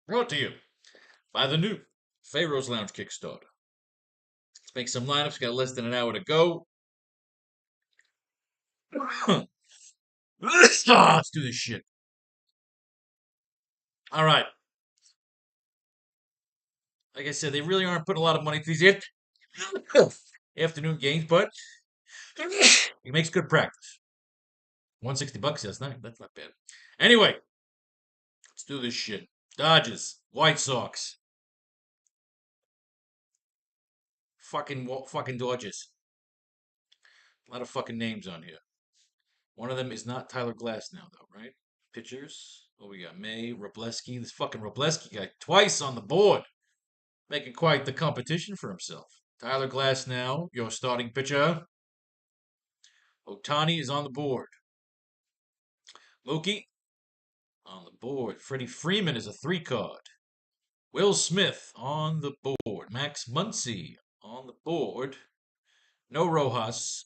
Brought to you by the new Faro's Lounge Kickstarter. Let's make some lineups. Got less than an hour to go. Let's do this shit. All right. Like I said, they really aren't putting a lot of money into these afternoon games, but he makes good practice. $160 last night. That's not bad. Anyway, let's do this shit. Dodgers, White Sox. Fucking Dodgers. A lot of fucking names on here. One of them is not Tyler Glass now, though, right? Pitchers. What we got? May, Robleski. This fucking Robleski guy twice on the board. Making quite the competition for himself. Tyler Glass now, your starting pitcher. Ohtani is on the board. Mookie on the board. Freddie Freeman is a 3 card. Will Smith on the board. Max Muncy on the board. No Rojas.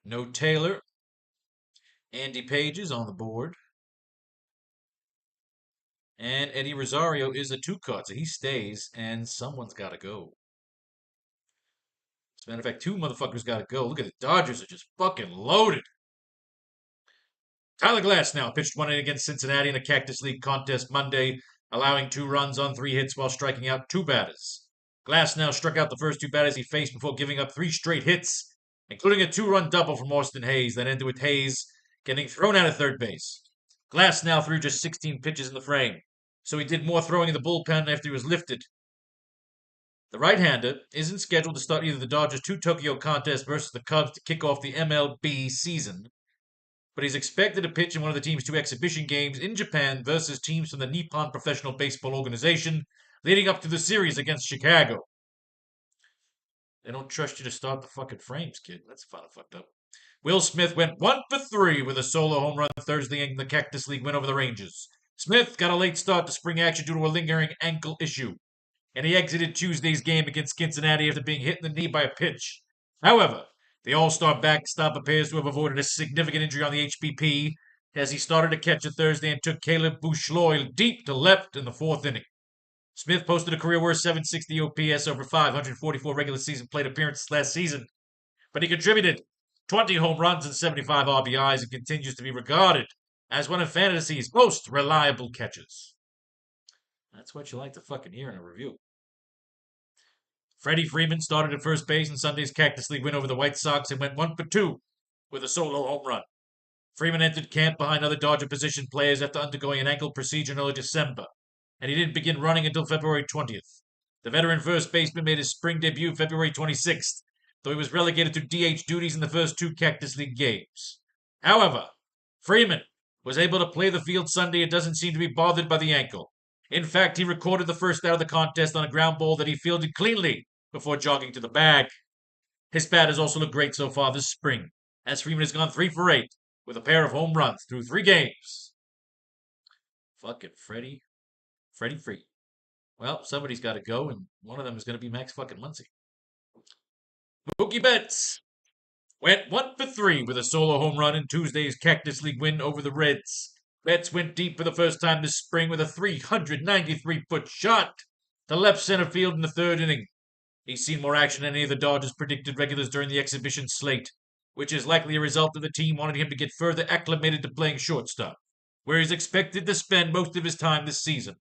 No Taylor. Andy Page is on the board. And Eddie Rosario is a 2 card, so he stays, and someone's got to go. As a matter of fact, 2 motherfuckers got to go. Look at the Dodgers are just fucking loaded. Tyler Glass now pitched 1 inning against Cincinnati in a Cactus League contest Monday, allowing 2 runs on 3 hits while striking out 2 batters. Glass now struck out the first 2 batters he faced before giving up 3 straight hits, including a 2-run double from Austin Hayes that ended with Hayes getting thrown out at third base. Glass now threw just 16 pitches in the frame, so he did more throwing in the bullpen after he was lifted. The right-hander isn't scheduled to start either the Dodgers' 2 Tokyo contests versus the Cubs to kick off the MLB season, but he's expected to pitch in one of the team's 2 exhibition games in Japan versus teams from the Nippon Professional Baseball Organization leading up to the series against Chicago. They don't trust you to start the fucking frames, kid. That's kind of fucked up. Will Smith went 1 for 3 with a solo home run Thursday in the Cactus League win over the Rangers. Smith got a late start to spring action due to a lingering ankle issue, and he exited Tuesday's game against Cincinnati after being hit in the knee by a pitch. However, the all-star backstop appears to have avoided a significant injury on the HBP as he started to catch it Thursday and took Caleb Bushloy deep to left in the 4th inning. Smith posted a career-worst 760 OPS over 544 regular season plate appearances last season, but he contributed 20 home runs and 75 RBIs and continues to be regarded as one of fantasy's most reliable catchers. That's what you like to fucking hear in a review. Freddie Freeman started at first base in Sunday's Cactus League win over the White Sox and went 1 for 2 with a solo home run. Freeman entered camp behind other Dodger position players after undergoing an ankle procedure in early December, and he didn't begin running until February 20th. The veteran first baseman made his spring debut February 26th, though he was relegated to DH duties in the first 2 Cactus League games. However, Freeman was able to play the field Sunday and doesn't seem to be bothered by the ankle. In fact, he recorded the first out of the contest on a ground ball that he fielded cleanly before jogging to the bag. His bat has also looked great so far this spring, as Freeman has gone 3 for 8 with a pair of home runs through 3 games. Fucking Freddie Free. Well, somebody's got to go, and one of them is going to be Max fucking Muncy. Mookie Betts went 1 for 3 with a solo home run in Tuesday's Cactus League win over the Reds. Betts went deep for the first time this spring with a 393-foot shot to left center field in the 3rd inning. He's seen more action than any of the Dodgers' predicted regulars during the exhibition slate, which is likely a result of the team wanting him to get further acclimated to playing shortstop, where he's expected to spend most of his time this season.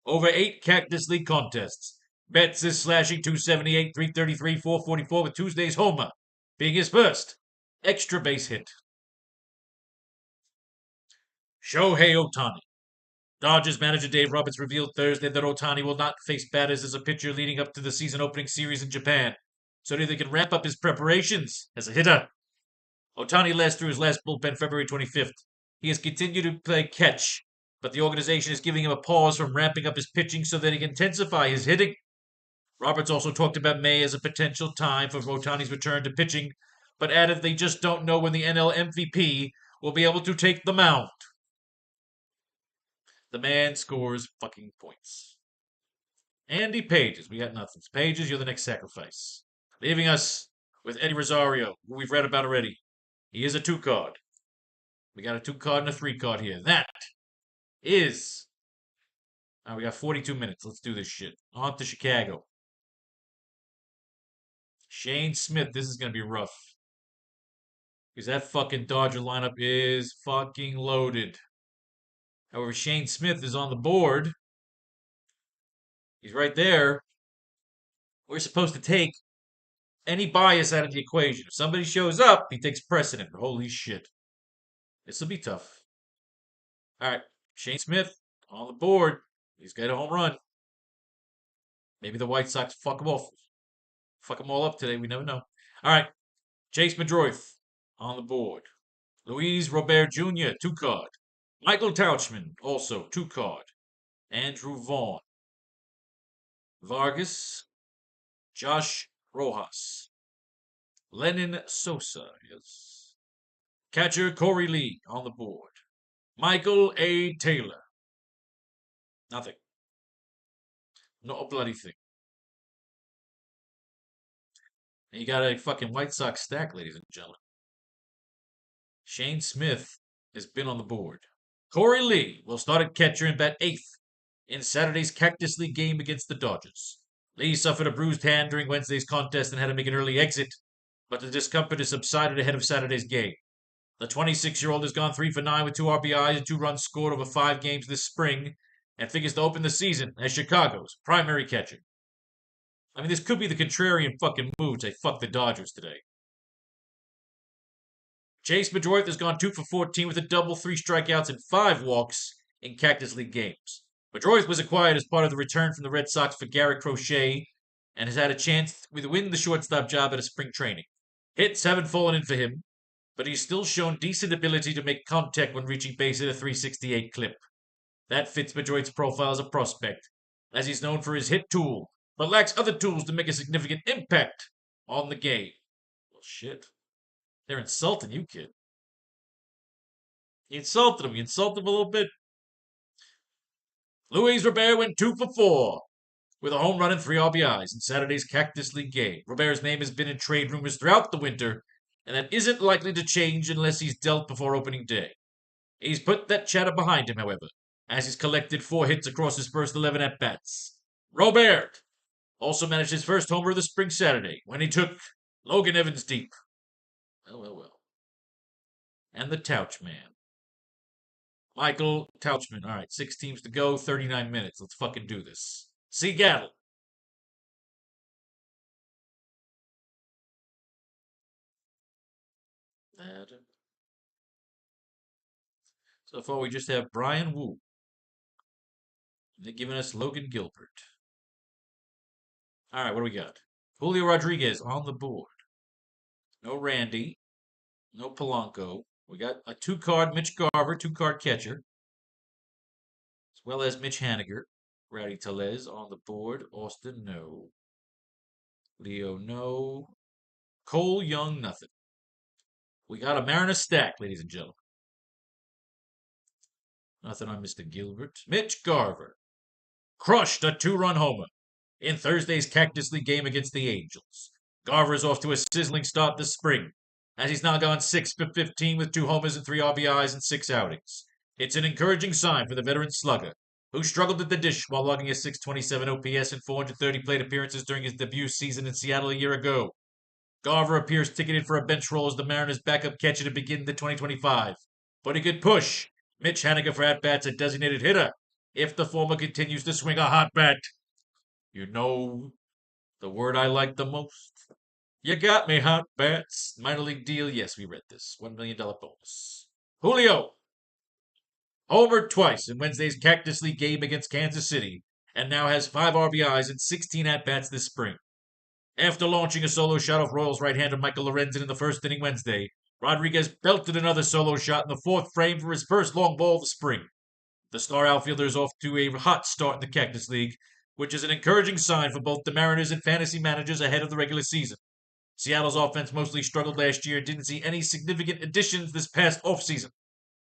Over 8 Cactus League contests, Betts is slashing .278, .333, .444 with Tuesday's homer being his first extra base hit. Shohei Ohtani. Dodgers manager Dave Roberts revealed Thursday that Ohtani will not face batters as a pitcher leading up to the season opening series in Japan, so that he can ramp up his preparations as a hitter. Ohtani last threw his last bullpen February 25th. He has continued to play catch, but the organization is giving him a pause from ramping up his pitching so that he can intensify his hitting. Roberts also talked about May as a potential time for Ohtani's return to pitching, but added they just don't know when the NL MVP will be able to take the mound. The man scores fucking points. Andy Pages, we got nothing. Pages, you're the next sacrifice. Leaving us with Eddie Rosario, who we've read about already. He is a 2 card. We got a 2 card and a 3 card here. That is All right, we got 42 minutes. Let's do this shit. On to Chicago. Shane Smith. This is going to be rough. Because that fucking Dodger lineup is fucking loaded. However, Shane Smith is on the board. He's right there. We're supposed to take any bias out of the equation. If somebody shows up, he takes precedent. Holy shit. This will be tough. All right. Shane Smith on the board. He's got a home run. Maybe the White Sox fuck him off. Fuck them all up today. We never know. All right. Chase Bedroith on the board. Luis Robert Jr., 2 card. Michael Tauchman, also 2 card. Andrew Vaughn. Vargas. Josh Rojas. Lennon Sosa, yes. Catcher Corey Lee on the board. Michael A. Taylor. Nothing. Not a bloody thing. And you got a fucking White Sox stack, ladies and gentlemen. Shane Smith has been on the board. Corey Lee will start at catcher and bat 8th in Saturday's Cactus League game against the Dodgers. Lee suffered a bruised hand during Wednesday's contest and had to make an early exit, but the discomfort has subsided ahead of Saturday's game. The 26-year-old has gone 3 for 9 with 2 RBIs and 2 runs scored over 5 games this spring and figures to open the season as Chicago's primary catcher. I mean, this could be the contrarian fucking move to fuck the Dodgers today. Chase Bedroith has gone 2 for 14 with a double, 3 strikeouts, and 5 walks in Cactus League games. Bedroith was acquired as part of the return from the Red Sox for Garrett Crochet and has had a chance to win the shortstop job at a spring training. Hits haven't fallen in for him, but he's still shown decent ability to make contact when reaching base at a 368 clip. That fits Bedroith's profile as a prospect, as he's known for his hit tool, but lacks other tools to make a significant impact on the game. Well, shit. They're insulting you, kid. You insulted him. You insulted him a little bit. Luis Robert went 2 for 4 with a home run and 3 RBIs in Saturday's Cactus League game. Robert's name has been in trade rumors throughout the winter, and that isn't likely to change unless he's dealt before opening day. He's put that chatter behind him, however, as he's collected 4 hits across his first 11 at-bats. Robert also managed his first homer of the spring Saturday when he took Logan Evans deep. Well. And the Touch Man. Michael Tauchman. All right, 6 teams to go, 39 minutes. Let's fucking do this. Seattle. So far, we just have Brian Wu. They're giving us Logan Gilbert. All right, what do we got? Julio Rodriguez on the board. No Randy. No Polanco. We got a 2-card Mitch Garver, 2-card catcher, as well as Mitch Haniger. Rowdy Tellez on the board. Austin, no. Leo, no. Cole Young, nothing. We got a Mariner stack, ladies and gentlemen. Nothing on Mr. Gilbert. Mitch Garver crushed a 2-run homer in Thursday's Cactus League game against the Angels. Garver's off to a sizzling start this spring, as he's now gone 6 for 15 with 2 homers and 3 RBIs and 6 outings. It's an encouraging sign for the veteran slugger, who struggled at the dish while logging a 627 OPS and 430 plate appearances during his debut season in Seattle a year ago. Garver appears ticketed for a bench role as the Mariners' backup catcher to begin the 2025, but he could push Mitch Haniger for at-bats at designated hitter if the former continues to swing a hot bat. You know the word I like the most? You got me, hot bats. Minor league deal. Yes, we read this. $1 million bonus. Julio homered twice in Wednesday's Cactus League game against Kansas City and now has 5 RBIs and 16 at-bats this spring. After launching a solo shot off Royals right-hander Michael Lorenzen in the first inning Wednesday, Rodriguez belted another solo shot in the 4th frame for his first long ball of the spring. The star outfielder is off to a hot start in the Cactus League, which is an encouraging sign for both the Mariners and fantasy managers ahead of the regular season. Seattle's offense mostly struggled last year and didn't see any significant additions this past offseason.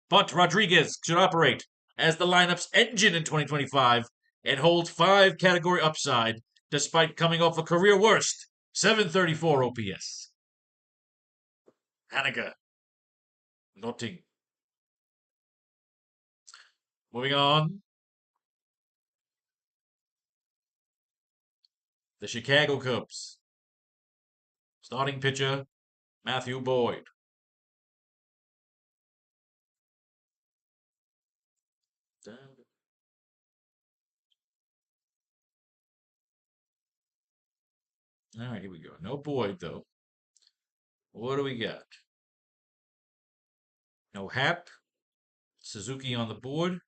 But Rodriguez should operate as the lineup's engine in 2025 and hold 5 category upside despite coming off a career worst 734 OPS. Haniger. Nothing. Moving on. The Chicago Cubs. Starting pitcher, Matthew Boyd. All right, here we go. No Boyd, though. What do we got? No Hap. Suzuki on the board.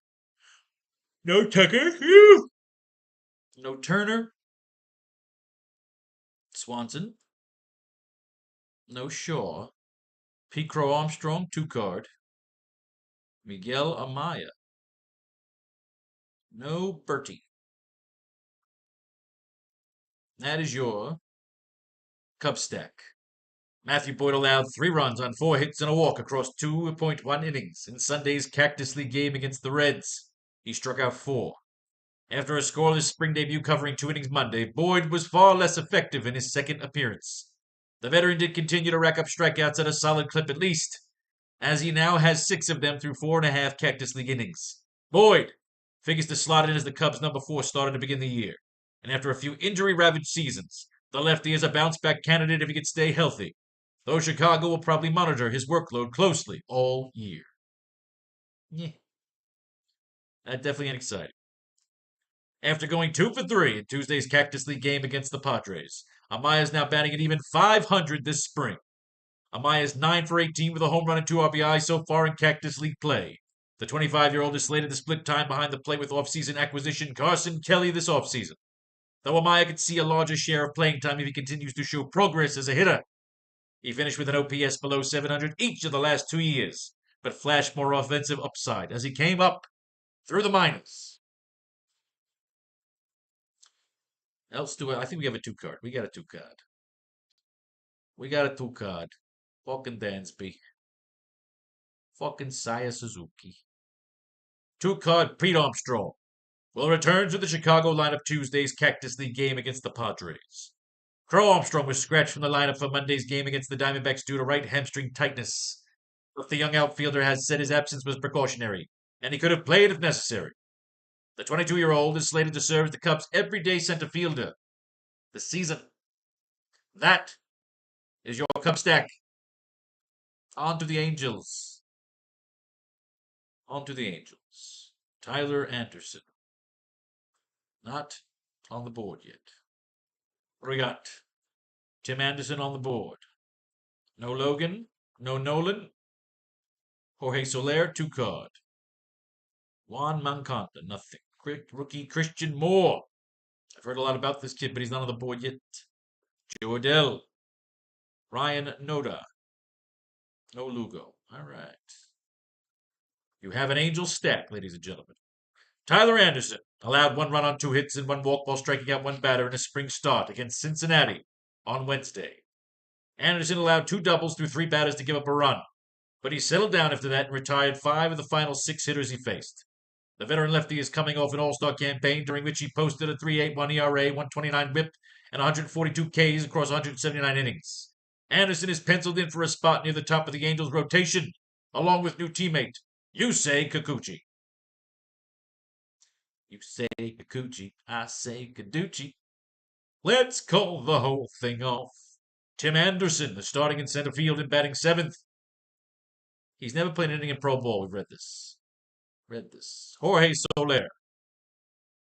No Tucker. No Turner. Swanson. No Shaw. P. Crow Armstrong, 2 card. Miguel Amaya. No Bertie. That is your Cub stack. Matthew Boyd allowed 3 runs on 4 hits and a walk across 2.1 innings in Sunday's Cactus League game against the Reds. He struck out 4. After a scoreless spring debut covering 2 innings Monday, Boyd was far less effective in his second appearance. The veteran did continue to rack up strikeouts at a solid clip at least, as he now has 6 of them through 4.5 Cactus League innings. Boyd figures to slot in as the Cubs' number 4 starter to begin the year, and after a few injury-ravaged seasons, the lefty is a bounce-back candidate if he can stay healthy, though Chicago will probably monitor his workload closely all year. Yeah, that definitely ain't exciting. After going 2 for 3 in Tuesday's Cactus League game against the Padres, Amaya is now batting at even .500 this spring. Amaya is 9 for 18 with a home run and 2 RBI so far in Cactus League play. The 25-year-old is slated to split time behind the plate with offseason acquisition Carson Kelly this offseason, though Amaya could see a larger share of playing time if he continues to show progress as a hitter. He finished with an OPS below .700 each of the last 2 years, but flashed more offensive upside as he came up through the minors. Else do I think we have a 2 card. We got a 2 card. We got a 2 card. Fucking Dansby. Fucking Saya Suzuki. 2 card Pete Armstrong will return to the Chicago lineup Tuesday's Cactus League game against the Padres. Crow Armstrong was scratched from the lineup for Monday's game against the Diamondbacks due to right hamstring tightness. But the young outfielder has said his absence was precautionary, and he could have played if necessary. The 22-year-old is slated to serve as the Cubs' everyday center fielder this season. That is your Cub stack. On to the Angels. On to the Angels. Tyler Anderson. Not on the board yet. What do we got? Tim Anderson on the board. No Logan. No Nolan. Jorge Soler, 2 card. Juan Mancanda, nothing. Rookie Christian Moore. I've heard a lot about this kid, but he's not on the board yet. Joe Adell. Ryan Noda. No Lugo. All right. You have an Angel stack, ladies and gentlemen. Tyler Anderson allowed 1 run on 2 hits and 1 walk while striking out 1 batter in a spring start against Cincinnati on Wednesday. Anderson allowed 2 doubles through 3 batters to give up a run, but he settled down after that and retired 5 of the final 6 hitters he faced. The veteran lefty is coming off an all-star campaign during which he posted a 3.81 ERA, 129 whip, and 142 Ks across 179 innings. Anderson is penciled in for a spot near the top of the Angels' rotation, along with new teammate Yusei Kikuchi. You say Kikuchi, I say Kaduchi. Let's call the whole thing off. Tim Anderson is starting in center field and batting 7th. He's never played anything in Pro Bowl. We've read this. Jorge Soler.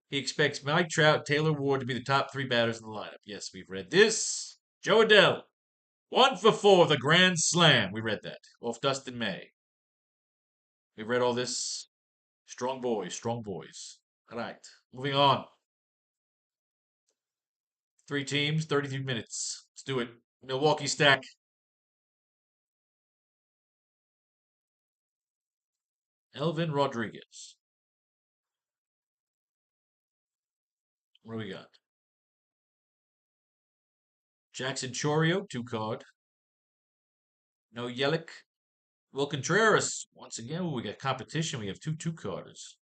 He expects Mike Trout, Taylor Ward to be the top 3 batters in the lineup. Yes, we've read this. Joe Adell. 1 for 4 of the Grand Slam. We read that. Off Dustin May. We've read all this. Strong boys. All right. Moving on. 3 teams, 33 minutes. Let's do it. Milwaukee stack. Elvin Rodriguez. What do we got? Jackson Chorio, 2 card. No Yelich. Will Contreras. Once again, we got competition. We have 2 2-carders.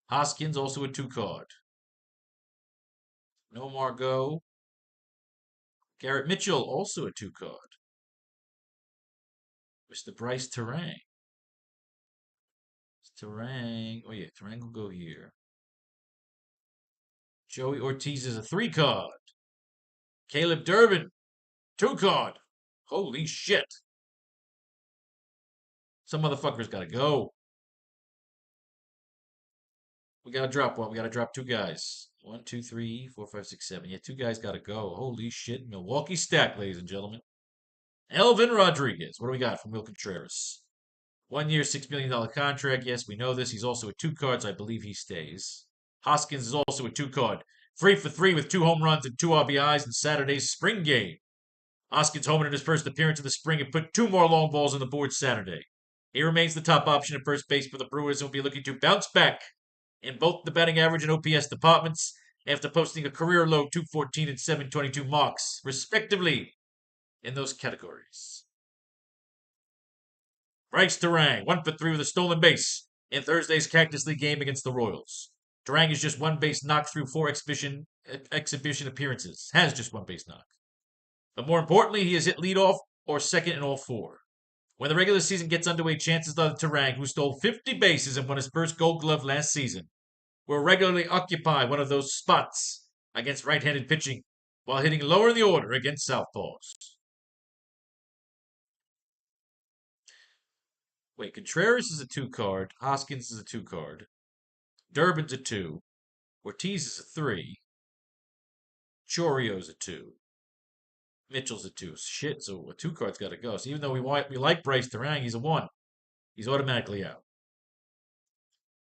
Hoskins, also a 2-card. No Margot. Garrett Mitchell, also a 2-card. Mr. Bryce Terang. Oh yeah, Terang will go here. Joey Ortiz is a 3-card. Caleb Durbin, 2-card. Holy shit. Some motherfuckers gotta go. We gotta drop one. We gotta drop 2 guys. 1, 2, 3, 4, 5, 6, 7. Yeah, 2 guys gotta go. Holy shit. Milwaukee stack, ladies and gentlemen. Elvin Rodriguez. What do we got from Will Contreras? 1 year, $6 million contract. Yes, we know this. He's also a 2-card, so I believe he stays. Hoskins is also a 2-card. 3 for 3 with 2 home runs and 2 RBIs in Saturday's spring game. Hoskins homered in his first appearance of the spring and put 2 more long balls on the board Saturday. He remains the top option at first base for the Brewers and will be looking to bounce back in both the batting average and OPS departments after posting a career low 214 and 722 marks, respectively, in those categories. Bryce Durang, 1 for 3 with a stolen base in Thursday's Cactus League game against the Royals. Durang is just 1 base knock through 4 exhibition appearances. Has just 1 base knock. But more importantly, he has hit leadoff or second in all 4. When the regular season gets underway, chances are that Durang, who stole 50 bases and won his first Gold Glove last season, will regularly occupy one of those spots against right-handed pitching while hitting lower in the order against southpaws. Wait, Contreras is a 2-card. Hoskins is a 2-card. Durbin's a 2. Ortiz is a 3. Chorio's a 2. Mitchell's a 2. Shit, so a 2-card's got to go. So even though we like Bryce Durang, he's a 1. He's automatically out.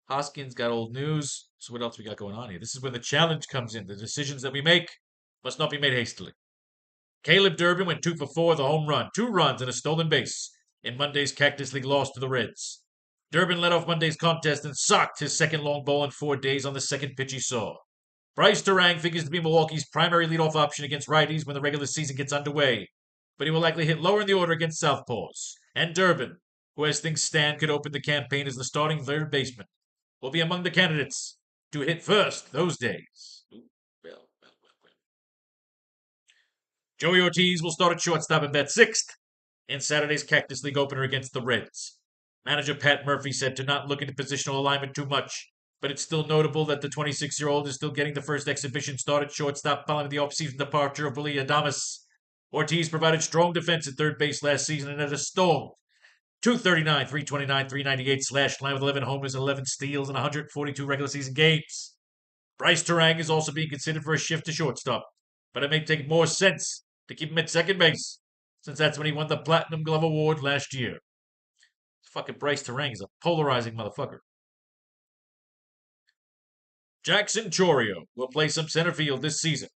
Hoskins got old news. So what else we got going on here? This is when the challenge comes in. The decisions that we make must not be made hastily. Caleb Durbin went 2 for 4 with a home run, 2 runs, and a stolen base in Monday's Cactus League loss to the Reds. Durbin led off Monday's contest and socked his second long ball in 4 days on the second pitch he saw. Bryce Durang figures to be Milwaukee's primary leadoff option against righties when the regular season gets underway, but he will likely hit lower in the order against southpaws. And Durbin, who as things stand could open the campaign as the starting third baseman, will be among the candidates to hit first those days. Well. Joey Ortiz will start at shortstop and bat 6th in Saturday's Cactus League opener against the Reds. Manager Pat Murphy said to not look into positional alignment too much, but it's still notable that the 26-year-old is still getting the first exhibition start at shortstop following the offseason departure of Willie Adames. Ortiz provided strong defense at third base last season and had a stalled 239, 329, 398 slash line with 11 homers and 11 steals in 142 regular season games. Bryce Durang is also being considered for a shift to shortstop, but it may take more sense to keep him at second base, since that's when he won the Platinum Glove Award last year. Fucking Bryce Durang is a polarizing motherfucker. Jackson Chourio will play some center field this season.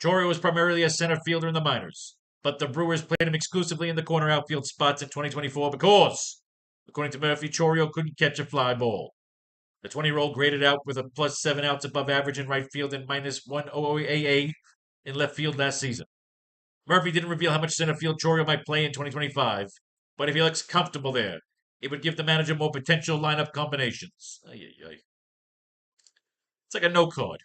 Chourio was primarily a center fielder in the minors, but the Brewers played him exclusively in the corner outfield spots in 2024 because, according to Murphy, Chourio couldn't catch a fly ball. The 20-year-old graded out with a plus 7 outs above average in right field and minus 1 OOAA in left field last season. Murphy didn't reveal how much center field Chourio might play in 2025, but if he looks comfortable there, it would give the manager more potential lineup combinations. It's like a no card.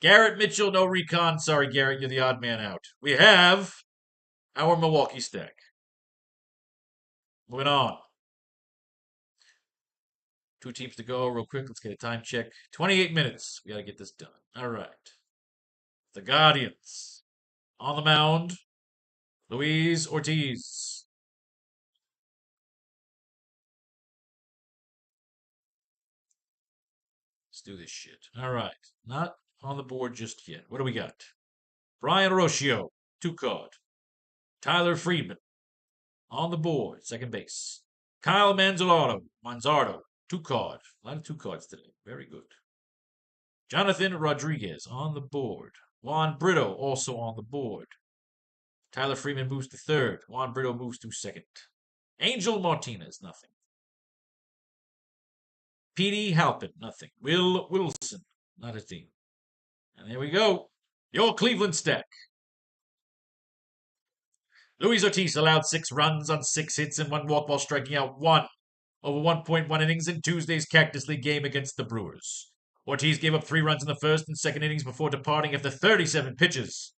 Garrett Mitchell, no recon. Sorry, Garrett, you're the odd man out. We have our Milwaukee stack. Moving on. 2 teams to go real quick. Let's get a time check. 28 minutes. We got to get this done. All right. The Guardians. On the mound, Luis Ortiz. Let's do this shit. All right. Not on the board just yet. What do we got? Brian Rocio, 2-card. Tyler Friedman, on the board, second base. Kyle Manzardo, 2-card. A lot of 2-cards today. Very good. Jonathan Rodriguez, on the board. Juan Brito, also on the board. Tyler Freeman moves to third. Juan Brito moves to second. Angel Martinez, nothing. Petey Halpin, nothing. Will Wilson, not a team. And there we go. Your Cleveland stack. Luis Ortiz allowed 6 runs on 6 hits and 1 walk while striking out 1 over 1.1 innings in Tuesday's Cactus League game against the Brewers. Ortiz gave up 3 runs in the first and second innings before departing after 37 pitches.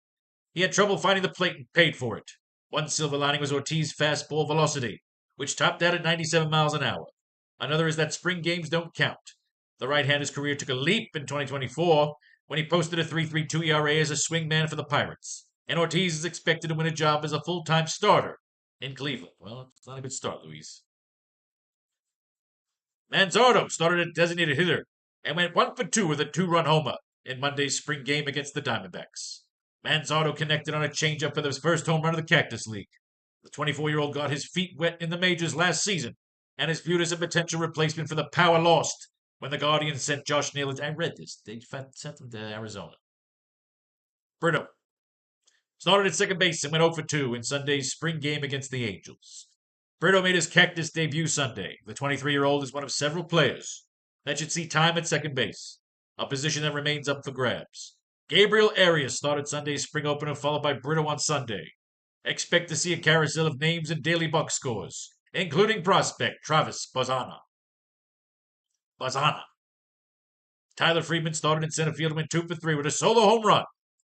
He had trouble finding the plate and paid for it. One silver lining was Ortiz's fastball velocity, which topped out at 97 miles an hour. Another is that spring games don't count. The right-hander's career took a leap in 2024, when he posted a 3.32 ERA as a swingman for the Pirates. And Ortiz is expected to win a job as a full-time starter in Cleveland. Well, it's not a good start, Luis. Manzardo started at designated hitter and went 1 for 2 with a 2-run homer in Monday's spring game against the Diamondbacks. Manzardo connected on a changeup for his first home run of the Cactus League. The 24-year-old got his feet wet in the majors last season and is viewed as a potential replacement for the power lost when the Guardians sent Josh Naylor. I read this. They sent him to Arizona. Brito started at second base and went 0 for 2 in Sunday's spring game against the Angels. Brito made his Cactus debut Sunday. The 23-year-old is one of several players that should see time at second base, a position that remains up for grabs. Gabriel Arias started Sunday's spring opener, followed by Brito on Sunday. Expect to see a carousel of names and daily box scores, including prospect Travis Bazana. Tyler Freeman started in center field and went 2 for 3 with a solo home run.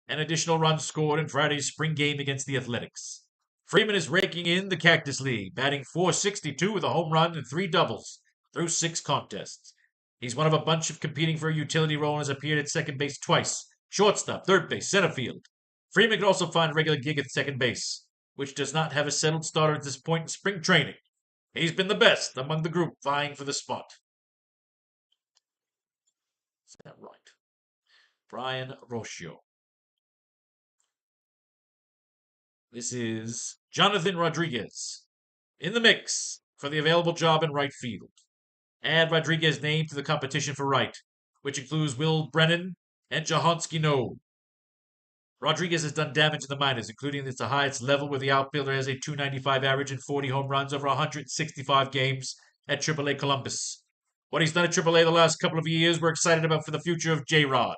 An additional run scored in Friday's spring game against the Athletics. Freeman is raking in the Cactus League, batting .462 with a home run and 3 doubles through 6 contests. He's one of a bunch of competing for a utility role and has appeared at second base twice, shortstop, third base, center field. Freeman can also find a regular gig at second base, which does not have a settled starter at this point in spring training. He's been the best among the group vying for the spot. Is that right? Brian Rocio. This is Jonathan Rodriguez in the mix for the available job in right field. Add Rodriguez's name to the competition for right, which includes Will Brennan and Jahanski No. Rodriguez has done damage in the minors, including at the highest level where the outfielder has a .295 average and 40 home runs over 165 games at AAA Columbus. What he's done at AAA the last couple of years, we're excited about for the future of J-Rod.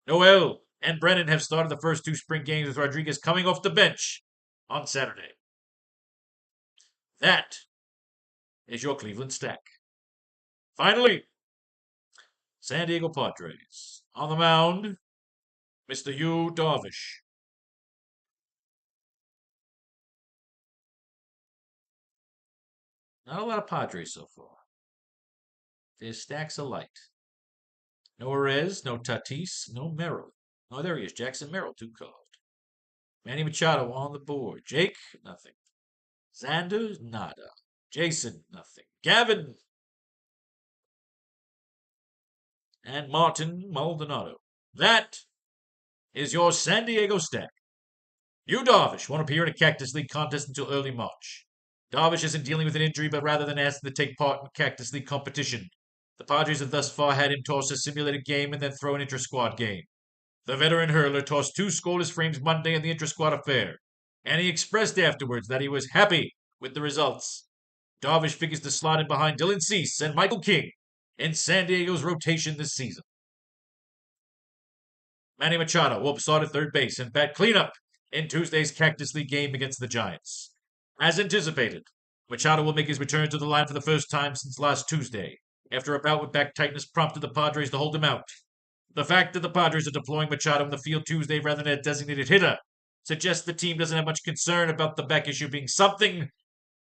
Noel and Brennan have started the first 2 spring games with Rodriguez coming off the bench on Saturday. That is your Cleveland stack. Finally, San Diego Padres. On the mound, Mr. Yu Darvish. Not a lot of Padres so far. Their stacks are light. No Arez, no Tatis, no Merrill. Oh, there he is. Jackson Merrill, 2 called. Manny Machado on the board. Jake, nothing. Xander, nada. Jason, nothing. Gavin. And Martin Maldonado. That is your San Diego stack. Yu Darvish won't appear in a Cactus League contest until early March. Darvish isn't dealing with an injury, but rather than asking to take part in Cactus League competition, the Padres have thus far had him toss a simulated game and then throw an intra-squad game. The veteran hurler tossed 2 scoreless frames Monday in the intra-squad affair, and he expressed afterwards that he was happy with the results. Darvish figures to slot in behind Dylan Cease and Michael King in San Diego's rotation this season. Manny Machado will start at third base and bat cleanup in Tuesday's Cactus League game against the Giants. As anticipated, Machado will make his return to the line for the first time since last Tuesday, after a bout with back tightness prompted the Padres to hold him out. The fact that the Padres are deploying Machado in the field Tuesday rather than a designated hitter suggests the team doesn't have much concern about the back issue being something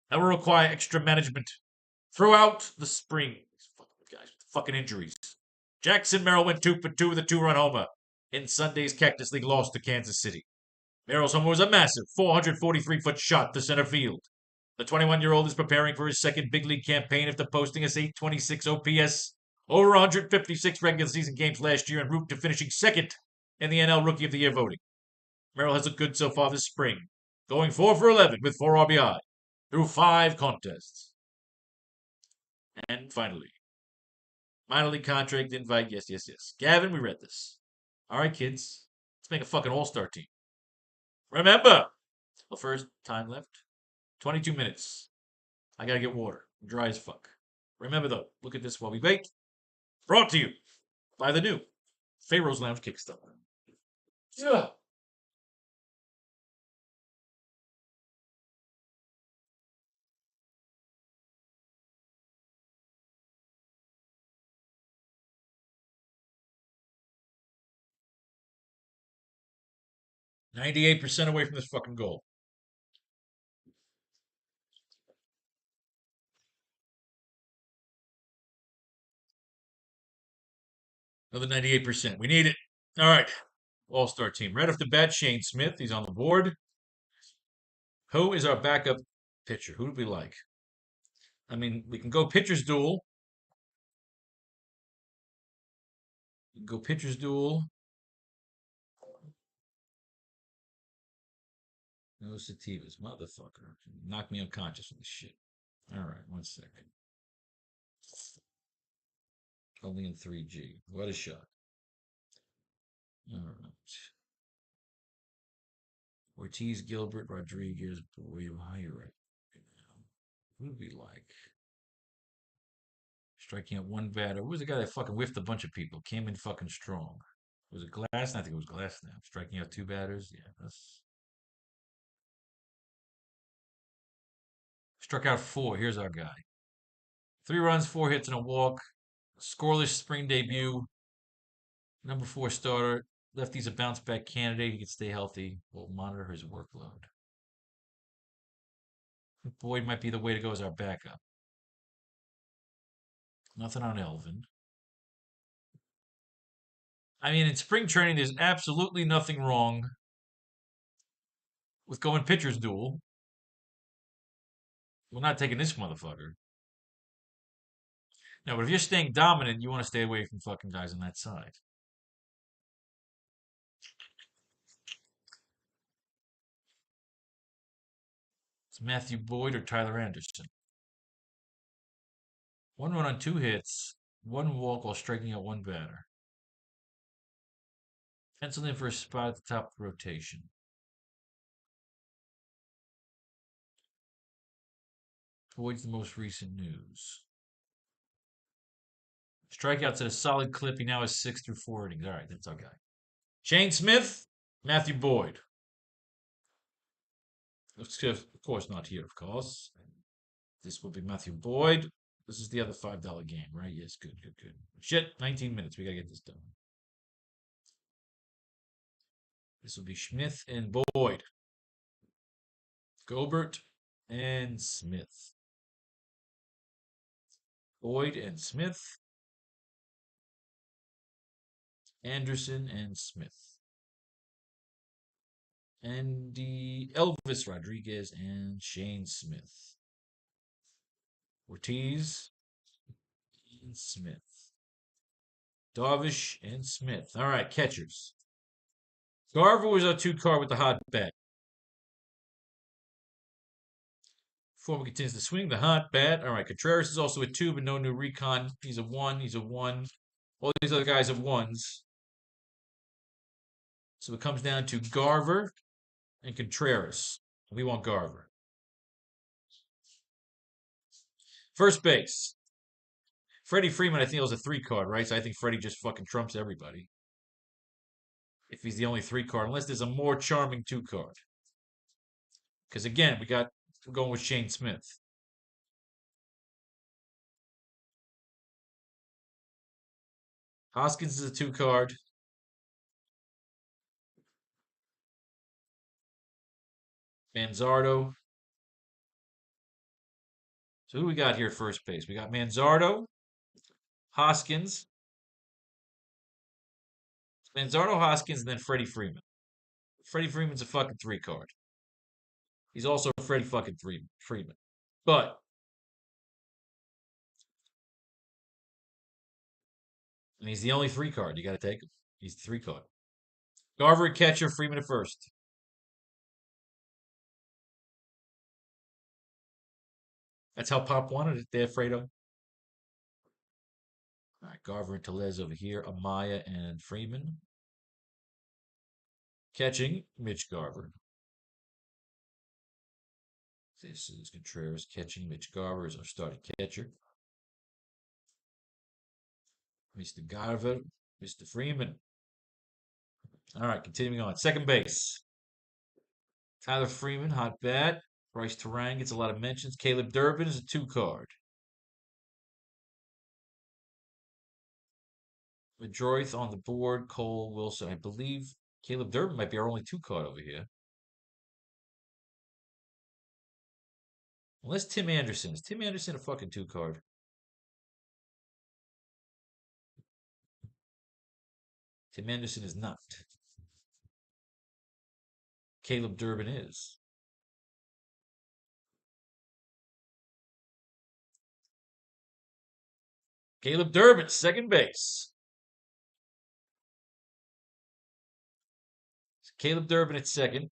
that will require extra management throughout the spring. These fucking guys with fucking injuries. Jackson Merrill went 2 for 2 with a 2-run homer in Sunday's Cactus League loss to Kansas City. Merrill's homer was a massive 443-foot shot to center field. The 21-year-old is preparing for his second big league campaign after posting a .826 OPS over 156 regular season games last year en route to finishing second in the NL Rookie of the Year voting. Merrill has looked good so far this spring, going 4 for 11 with 4 RBI through 5 contests. And finally, minor league contract invite. Yes. Gavin, we read this. All right, kids, let's make a fucking all-star team. Remember, the first time left, 22 minutes. I gotta get water. I'm dry as fuck. Remember though, look at this while we wait. Brought to you by the new Faro's Lounge Kickstarter. Yeah. %98 away from this fucking goal. Another 98%. We need it. All right. All-star team. Right off the bat, Shane Smith. He's on the board. Who is our backup pitcher? Who do we like? I mean, we can go pitcher's duel. We can go pitcher's duel. No sativas, motherfucker. Knock me unconscious with this shit. All right, 1 second. Only in 3G. What a shot. All right. Ortiz, Gilbert, Rodriguez, boy, how you right now. Who do we like? Striking out one batter. Who was the guy that fucking whiffed a bunch of people? Came in fucking strong. Was it Glass? I think it was Glass now. Striking out 2 batters. Yeah, that's. Struck out 4. Here's our guy. 3 runs, 4 hits, and a walk. Scoreless spring debut. Number 4 starter. Lefty's a bounce back candidate. He can stay healthy. We'll monitor his workload. Boyd might be the way to go as our backup. Nothing on Elvin. I mean, in spring training, there's absolutely nothing wrong with going pitcher's duel. We're not taking this motherfucker. No, but if you're staying dominant, you want to stay away from fucking guys on that side. It's Matthew Boyd or Tyler Anderson. 1 run on 2 hits, 1 walk while striking out 1 batter. Penciled in for a spot at the top of the rotation. Boyd's the most recent news. Strikeouts at a solid clip. He now has 6 through 4 innings. All right, that's our guy. Shane Smith, Matthew Boyd. Of course, not here, of course. This will be Matthew Boyd. This is the other $5 game, right? Yes, good. Shit, 19 minutes. We gotta get this done. This will be Smith and Boyd. Gobert and Smith. Boyd and Smith. Anderson and Smith. Andy Elvis Rodriguez and Shane Smith. Ortiz and Smith. Darvish and Smith. All right, catchers. Garver was our 2 card with the hot bat. Former continues to swing the hot bat. All right, Contreras is also a 2, but no new recon. He's a 1. He's a 1. All these other guys have 1s. So it comes down to Garver and Contreras. We want Garver. First base. Freddie Freeman, I think, was a 3 card, right? So I think Freddie just fucking trumps everybody. If he's the only 3 card, unless there's a more charming 2 card. Because again, we're going with Shane Smith. Hoskins is a 2 card. Manzardo. So who we got here at first base? We got Manzardo, Hoskins, and then Freddie Freeman. Freddie Freeman's a fucking 3 card. He's also Freddie fucking Freeman. But and he's the only 3 card. You got to take him. He's the 3 card. Garver at catcher, Freeman at first. That's how Pop wanted it there, Fredo. All right, Garver and Tellez over here. Amaya and Freeman. Catching, Mitch Garver. This is Contreras catching. Mitch Garver is our starting catcher. Mr. Garver, Mr. Freeman. All right, continuing on. Second base. Tyler Freeman, hot bat. Bryce Terang gets a lot of mentions. Caleb Durbin is a 2 card. Madroith on the board. Cole Wilson. I believe Caleb Durbin might be our only 2 card over here. Unless Tim Anderson. Is Tim Anderson a fucking 2 card? Tim Anderson is not. Caleb Durbin is. Caleb Durbin, second base. Caleb Durbin at second.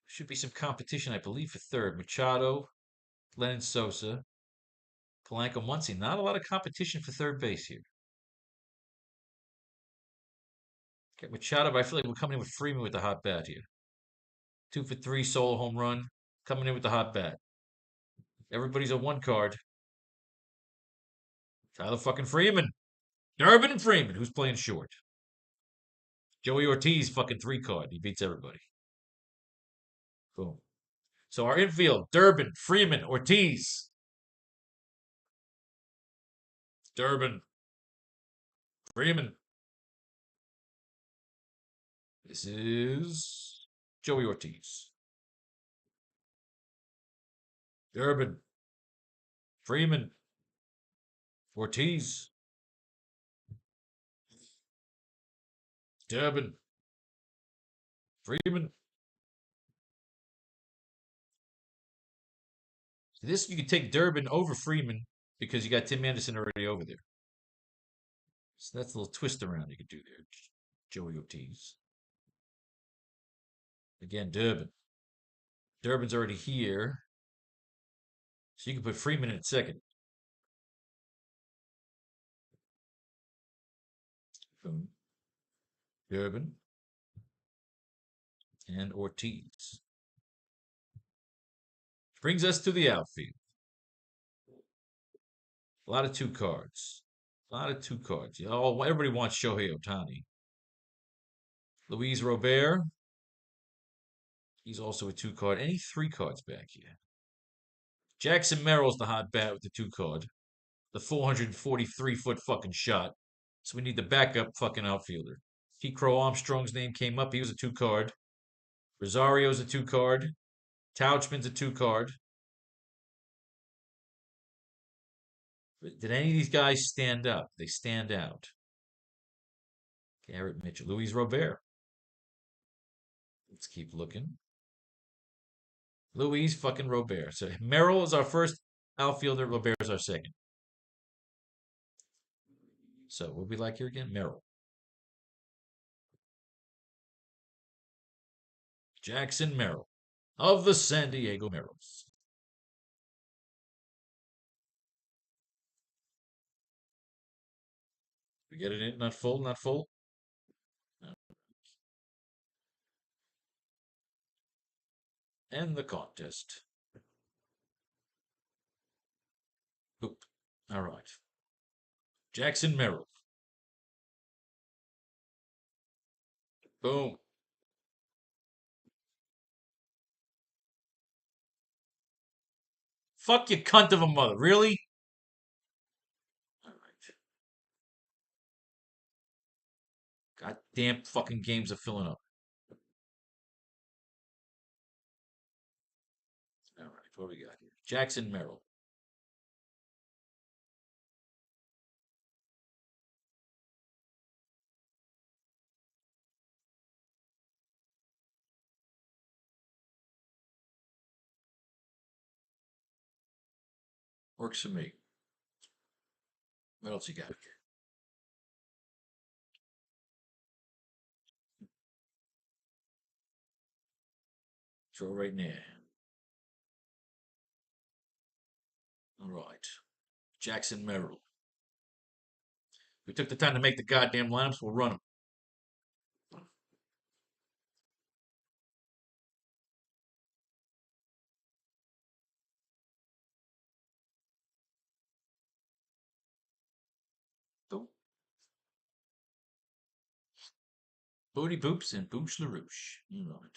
Should be some competition, I believe, for third. Machado, Lennon Sosa, Polanco, Muncy. Not a lot of competition for third base here. Got Machado, but I feel like we're coming in with Freeman with the hot bat here. 2 for 3, solo home run. Coming in with the hot bat. Everybody's a 1 card. Tyler fucking Freeman. Durbin and Freeman. Who's playing short? Joey Ortiz, fucking 3 card. He beats everybody. Boom. So our infield, Durbin, Freeman, Ortiz. Durbin. Freeman. This is Joey Ortiz. Durbin. Freeman. Ortiz. Durbin. Freeman. This you can take Durbin over Freeman because you got Tim Anderson already over there. So that's a little twist around you could do there. Joey Ortiz. Again, Durbin. Durbin's already here. So you can put Freeman in at second. Boom. Durbin. And Ortiz. Brings us to the outfield. A lot of 2 cards. A lot of 2 cards. Oh, everybody wants Shohei Ohtani. Luis Robert. He's also a 2 card. Any 3 cards back here. Jackson Merrill's the hot bat with the 2 card. The 443-foot fucking shot. So we need the backup fucking outfielder. T. Crow Armstrong's name came up. He was a 2 card. Rosario's a 2 card. Tauchman's a 2 card. Did any of these guys stand up? They stand out. Garrett Mitchell. Luis Robert. Let's keep looking. Luis fucking Robert. So Merrill is our first outfielder. Robert is our second. So what we like here again? Merrill. Jackson Merrill of the San Diego Merrills. We get it in? Not full? Not full? No. End the contest. Oop. All right. Jackson Merrill. Boom. Fuck you, cunt of a mother. Really? All right. Goddamn fucking games are filling up. All right. What we got here? Jackson Merrill. Works for me. What else you got here? Throw right there. All right. Jackson Merrill. We took the time to make the goddamn lineups. We'll run them. Boom. Booty Boops and Booch LaRouche. All right.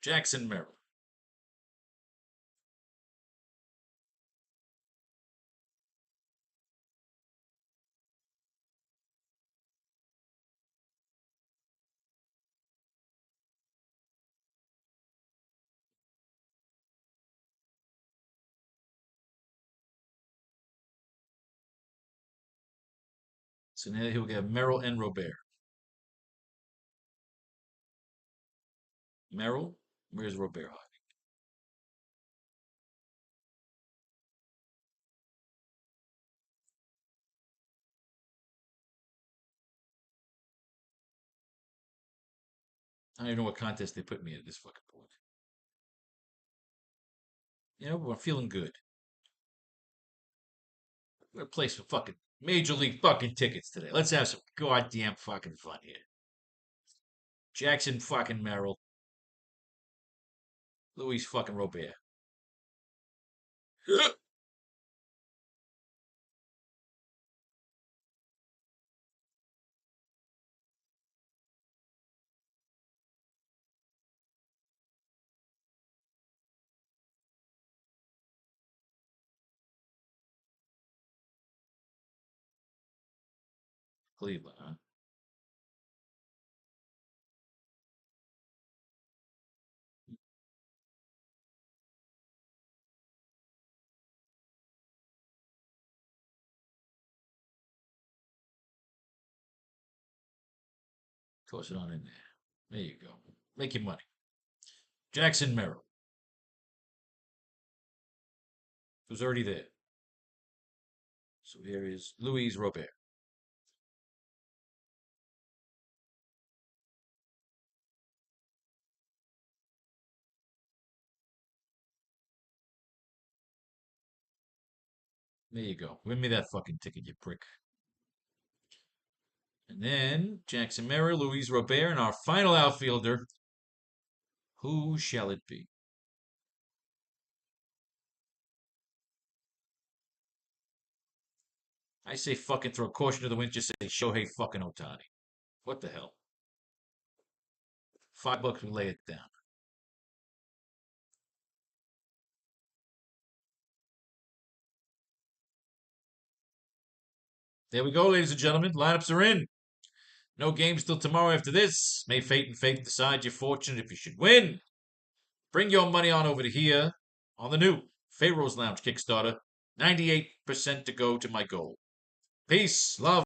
Jackson Merrill. So now he'll get Merrill and Robert. Merrill? Where's Robert hiding? I don't even know what contest they put me at this fucking point. You know, we're feeling good. We're gonna play some fucking Major League fucking tickets today. Let's have some goddamn fucking fun here. Jackson fucking Merrill. Luis fucking Robert. Cleveland, huh? Toss it on in there. There you go. Make your money. Jackson Merrill. Who's already there. So here is Luis Robert. There you go. Win me that fucking ticket, you prick. And then Jackson Merrill, Luis Robert, and our final outfielder. Who shall it be? I say fucking throw caution to the wind. Just say Shohei fucking Otani. What the hell? $5, we lay it down. There we go, ladies and gentlemen. Lineups are in. No games till tomorrow after this. May fate and fate decide you're fortunate if you should win. Bring your money on over to here on the new Faro's Lounge Kickstarter. 98% to go to my goal. Peace, love.